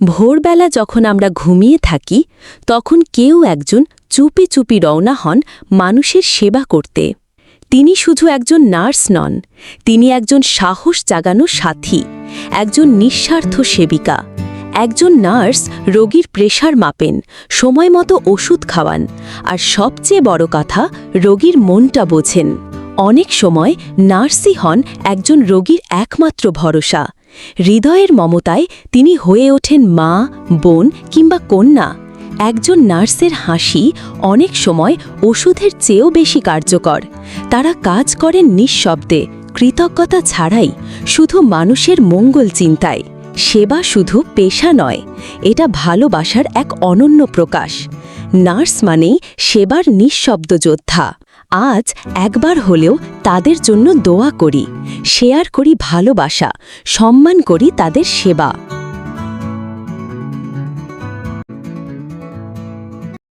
ভোরবেলা যখন আমরা ঘুমিয়ে থাকি তখন কেউ একজন চুপি চুপি রওনা হন মানুষের সেবা করতে। তিনি শুধু একজন নার্স নন, তিনি একজন সাহস জাগানো সাথী, একজন নিঃস্বার্থ সেবিকা। একজন নার্স রোগীর প্রেশার মাপেন, সময়মতো ওষুধ খাওয়ান, আর সবচেয়ে বড় কথা, রোগীর মনটা বোঝেন। অনেক সময় নার্সই হন একজন রোগীর একমাত্র ভরসা। হৃদয়ের মমতায় তিনি হয়ে ওঠেন মা, বোন কিংবা কন্যা। একজন নার্সের হাসি অনেক সময় ওষুধের চেয়েও বেশি কার্যকর। তারা কাজ করেন নিঃশব্দে, কৃতজ্ঞতা ছাড়াই, শুধু মানুষের মঙ্গল চিন্তায়। সেবা শুধু পেশা নয়, এটা ভালোবাসার এক অনন্য প্রকাশ। নার্স মানেই সেবার নিঃশব্দ যোদ্ধা। আজ একবার হলেও তাদের জন্য দোয়া করি, শেয়ার করি ভালোবাসা, সম্মান করি তাদের সেবা।